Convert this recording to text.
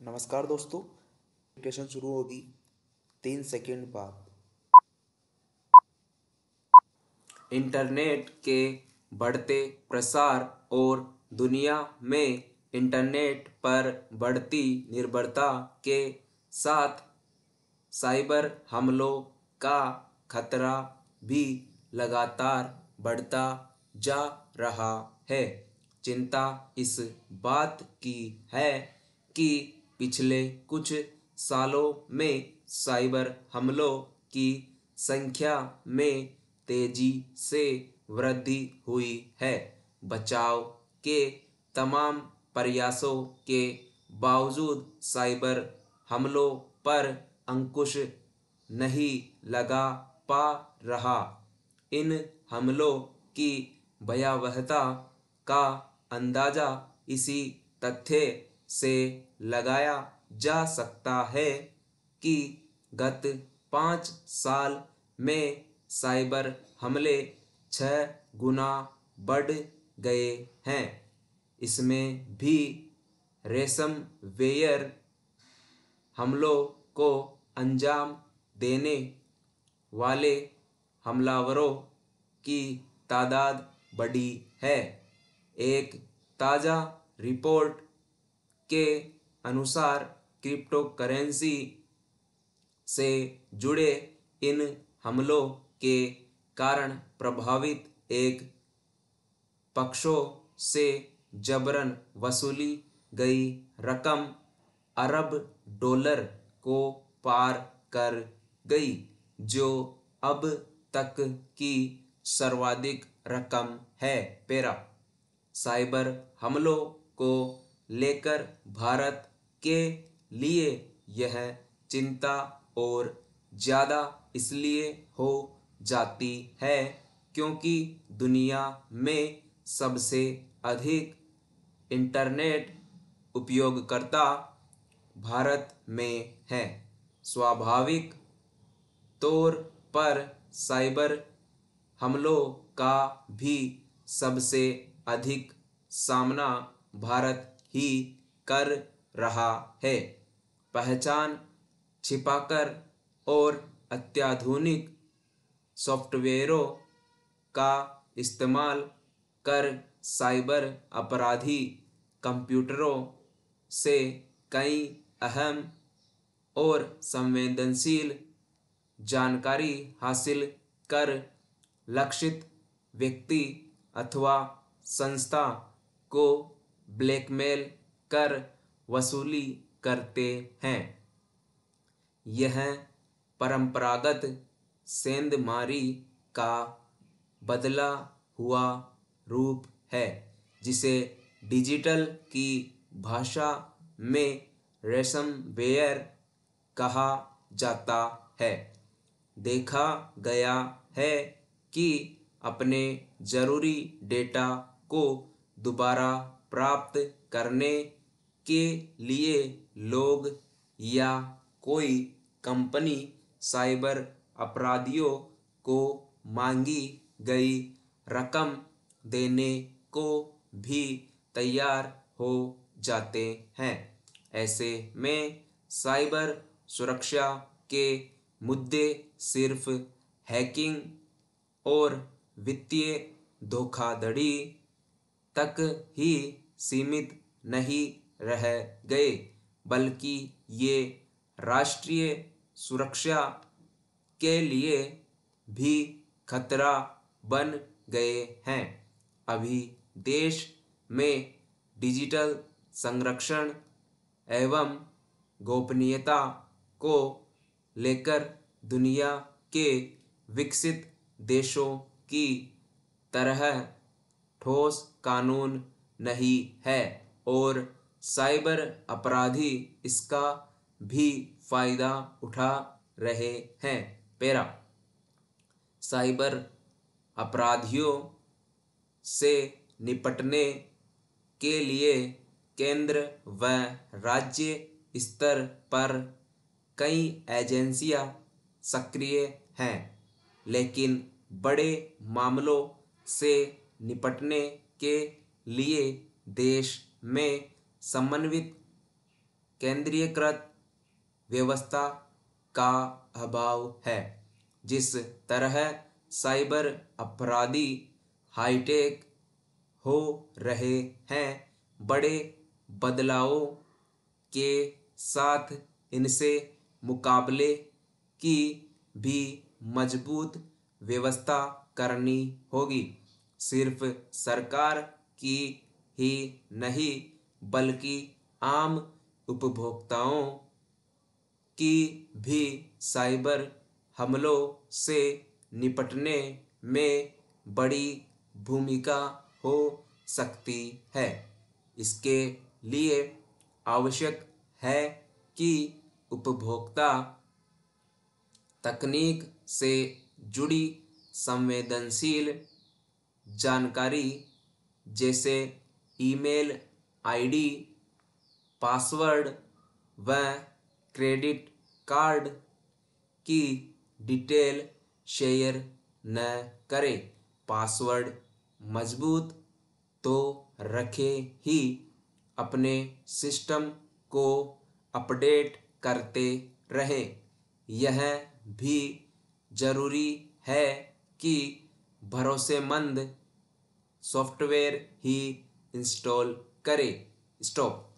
नमस्कार दोस्तों। एप्लीकेशन शुरू होगी 3 सेकंड बाद। इंटरनेट के बढ़ते प्रसार और दुनिया में इंटरनेट पर बढ़ती निर्भरता के साथ साइबर हमलों का खतरा भी लगातार बढ़ता जा रहा है। चिंता इस बात की है कि पिछले कुछ सालों में साइबर हमलों की संख्या में तेजी से वृद्धि हुई है। बचाव के तमाम प्रयासों के बावजूद साइबर हमलों पर अंकुश नहीं लगा पा रहा। इन हमलों की भयावहता का अंदाजा इसी तथ्य से लगाया जा सकता है कि गत 5 साल में साइबर हमले 6 गुना बढ़ गए हैं। इसमें भी रेसमवेयर हमलों को अंजाम देने वाले हमलावरों की तादाद बढ़ी है। एक ताज़ा रिपोर्ट के अनुसार क्रिप्टो करेंसी से जुड़े इन हमलों के कारण प्रभावित एक पक्षों से जबरन वसूली गई रकम अरब डॉलर को पार कर गई, जो अब तक की सर्वाधिक रकम है। साइबर हमलों को लेकर भारत के लिए यह चिंता और ज़्यादा इसलिए हो जाती है क्योंकि दुनिया में सबसे अधिक इंटरनेट उपयोगकर्ता भारत में हैं। स्वाभाविक तौर पर साइबर हमलों का भी सबसे अधिक सामना भारत ही कर रहा है। पहचान छिपाकर और अत्याधुनिक सॉफ्टवेयरों का इस्तेमाल कर साइबर अपराधी कंप्यूटरों से कई अहम और संवेदनशील जानकारी हासिल कर लक्षित व्यक्ति अथवा संस्था को ब्लैकमेल कर वसूली करते हैं। यह परंपरागत सेंधमारी का बदला हुआ रूप है, जिसे डिजिटल की भाषा में रेसमवेयर कहा जाता है। देखा गया है कि अपने जरूरी डेटा को दोबारा प्राप्त करने के लिए लोग या कोई कंपनी साइबर अपराधियों को मांगी गई रकम देने को भी तैयार हो जाते हैं। ऐसे में साइबर सुरक्षा के मुद्दे सिर्फ हैकिंग और वित्तीय धोखाधड़ी तक ही सीमित नहीं रह गए, बल्कि ये राष्ट्रीय सुरक्षा के लिए भी खतरा बन गए हैं। अभी देश में डिजिटल संरक्षण एवं गोपनीयता को लेकर दुनिया के विकसित देशों की तरह ठोस कानून नहीं है और साइबर अपराधी इसका भी फायदा उठा रहे हैं। साइबर अपराधियों से निपटने के लिए केंद्र व राज्य स्तर पर कई एजेंसियां सक्रिय हैं, लेकिन बड़े मामलों से निपटने के लिए देश में समन्वित केंद्रीयकृत व्यवस्था का अभाव है। जिस तरह साइबर अपराधी हाईटेक हो रहे हैं, बड़े बदलावों के साथ इनसे मुकाबले की भी मजबूत व्यवस्था करनी होगी। सिर्फ सरकार की ही नहीं बल्कि आम उपभोक्ताओं की भी साइबर हमलों से निपटने में बड़ी भूमिका हो सकती है। इसके लिए आवश्यक है कि उपभोक्ता तकनीक से जुड़ी संवेदनशील जानकारी जैसे ईमेल आईडी, पासवर्ड व क्रेडिट कार्ड की डिटेल शेयर न करें। पासवर्ड मजबूत तो रखे ही, अपने सिस्टम को अपडेट करते रहें। यह भी जरूरी है कि भरोसेमंद सॉफ्टवेयर ही इंस्टॉल करें। स्टॉप।